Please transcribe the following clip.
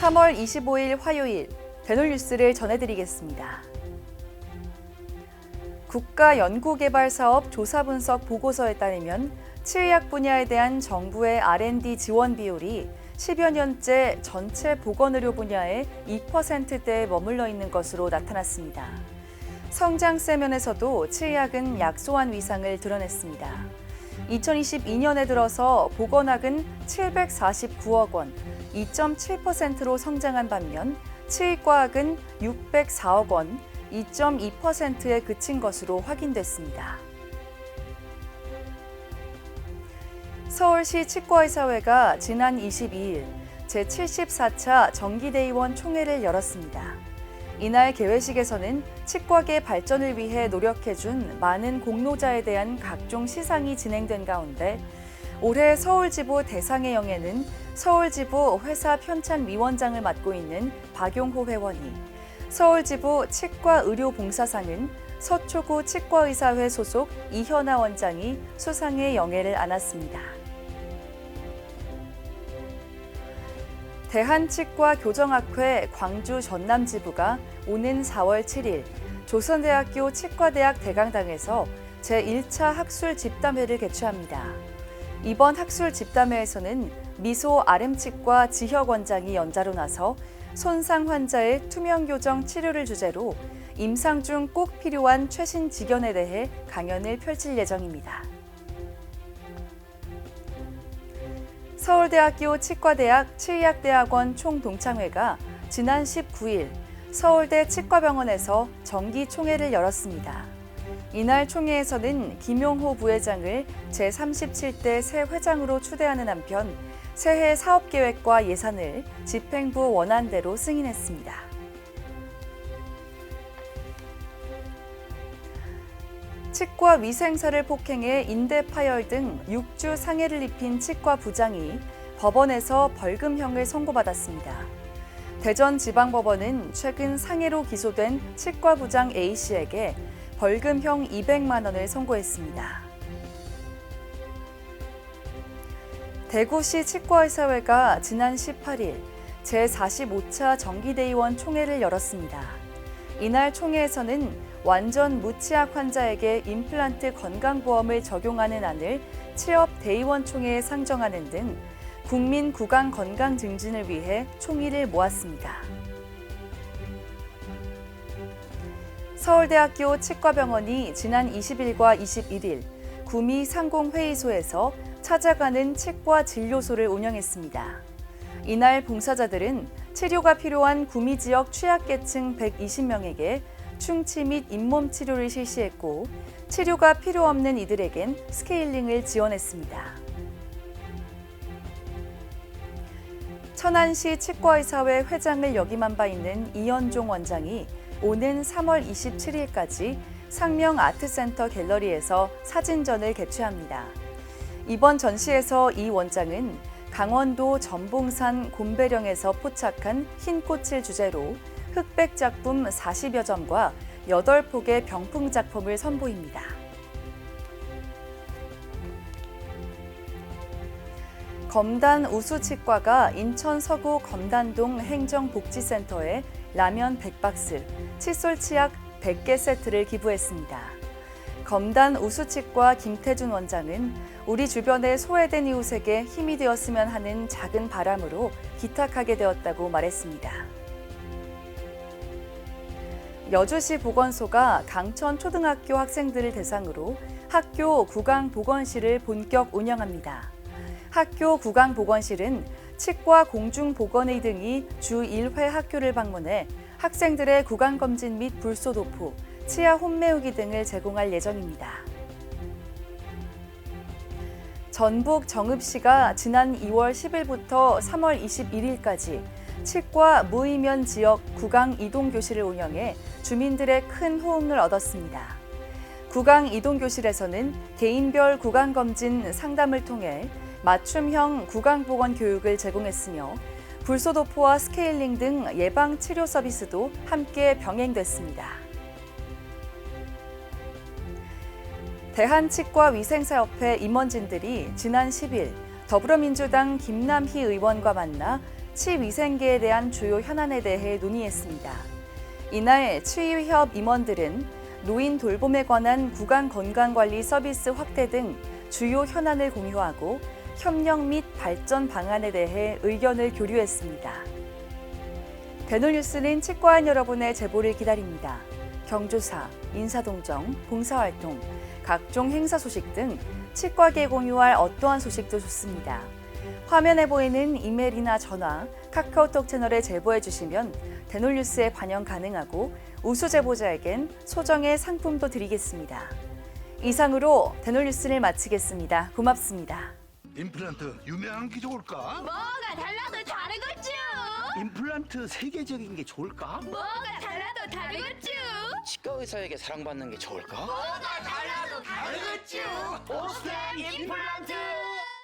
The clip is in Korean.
3월 25일 화요일 대놀뉴스를 전해드리겠습니다. 국가연구개발사업 조사분석 보고서에 따르면 치의학 분야에 대한 정부의 R&D 지원 비율이 10여 년째 전체 보건의료 분야의 2%대에 머물러 있는 것으로 나타났습니다. 성장세 면에서도 치의학은 약소한 위상을 드러냈습니다. 2022년에 들어서 보건학은 749억 원, 2.7%로 성장한 반면 치의과학은 604억 원, 2.2%에 그친 것으로 확인됐습니다. 서울시 치과의사회가 지난 22일 제74차 정기대의원 총회를 열었습니다. 이날 개회식에서는 치과계 발전을 위해 노력해준 많은 공로자에 대한 각종 시상이 진행된 가운데 올해 서울지부 대상의 영예는 서울지부 회사 편찬위원장을 맡고 있는 박용호 회원이, 서울지부 치과의료봉사상은 서초구 치과의사회 소속 이현아 원장이 수상의 영예를 안았습니다. 대한치과교정학회 광주 전남지부가 오는 4월 7일 조선대학교 치과대학 대강당에서 제1차 학술 집담회를 개최합니다. 이번 학술 집담회에서는 미소 RM치과 지혁 원장이 연자로 나서 손상 환자의 투명교정 치료를 주제로 임상 중 꼭 필요한 최신 지견에 대해 강연을 펼칠 예정입니다. 서울대학교 치과대학 치의학대학원 총동창회가 지난 19일 서울대 치과병원에서 정기총회를 열었습니다. 이날 총회에서는 김용호 부회장을 제37대 새 회장으로 추대하는 한편 새해 사업계획과 예산을 집행부 원안대로 승인했습니다. 치과 위생사를 폭행해 인대 파열 등 6주 상해를 입힌 치과 부장이 법원에서 벌금형을 선고받았습니다. 대전지방법원은 최근 상해로 기소된 치과 부장 A씨에게 벌금형 200만 원을 선고했습니다. 대구시 치과의사회가 지난 18일 제45차 정기대의원 총회를 열었습니다. 이날 총회에서는 완전 무치약 환자에게 임플란트 건강보험을 적용하는 안을 취업대의원 총회에 상정하는 등 국민 구강 건강 증진을 위해 총의를 모았습니다. 서울대학교 치과병원이 지난 20일과 21일 구미 상공회의소에서 찾아가는 치과 진료소를 운영했습니다. 이날 봉사자들은 치료가 필요한 구미 지역 취약계층 120명에게 충치 및 잇몸 치료를 실시했고 치료가 필요 없는 이들에겐 스케일링을 지원했습니다. 천안시 치과의사회 회장을 역임한 바 있는 이현종 원장이 오는 3월 27일까지 상명 아트센터 갤러리에서 사진전을 개최합니다. 이번 전시에서 이 원장은 강원도 전봉산 곰배령에서 포착한 흰 꽃을 주제로 흑백 작품 40여 점과 8폭의 병풍 작품을 선보입니다. 검단 우수치과가 인천 서구 검단동 행정복지센터에 라면 100박스, 칫솔 치약 100개 세트를 기부했습니다. 검단 우수치과 김태준 원장은 우리 주변의 소외된 이웃에게 힘이 되었으면 하는 작은 바람으로 기탁하게 되었다고 말했습니다. 여주시 보건소가 강천초등학교 학생들을 대상으로 학교 구강보건실을 본격 운영합니다. 학교 구강보건실은 치과 공중보건의 등이 주 1회 학교를 방문해 학생들의 구강검진 및 불소도포, 치아 홈메우기 등을 제공할 예정입니다. 전북 정읍시가 지난 2월 10일부터 3월 21일까지 치과 무이면 지역 구강 이동교실을 운영해 주민들의 큰 호응을 얻었습니다. 구강 이동교실에서는 개인별 구강검진 상담을 통해 맞춤형 구강보건 교육을 제공했으며 불소도포와 스케일링 등 예방치료 서비스도 함께 병행됐습니다. 대한치과위생사협회 임원진들이 지난 10일 더불어민주당 김남희 의원과 만나 치위생계에 대한 주요 현안에 대해 논의했습니다. 이날 치위협 임원들은 노인 돌봄에 관한 구강 건강관리 서비스 확대 등 주요 현안을 공유하고 협력 및 발전 방안에 대해 의견을 교류했습니다. 대놀뉴스는 치과인 여러분의 제보를 기다립니다. 경조사, 인사동정, 봉사활동, 각종 행사 소식 등 치과계에 공유할 어떠한 소식도 좋습니다. 화면에 보이는 이메일이나 전화, 카카오톡 채널에 제보해 주시면 대놀뉴스에 반영 가능하고 우수 제보자에겐 소정의 상품도 드리겠습니다. 이상으로 대놀뉴스를 마치겠습니다. 고맙습니다. 임플란트 유명한 게 좋을까? 뭐가 달라도 다르겠죠. 임플란트 세계적인 게 좋을까? 뭐가 달라도 다르겠죠. 치과 의사에게 사랑받는 게 좋을까? 뭐가 달라도 다르겠죠. 오스템 임플란트!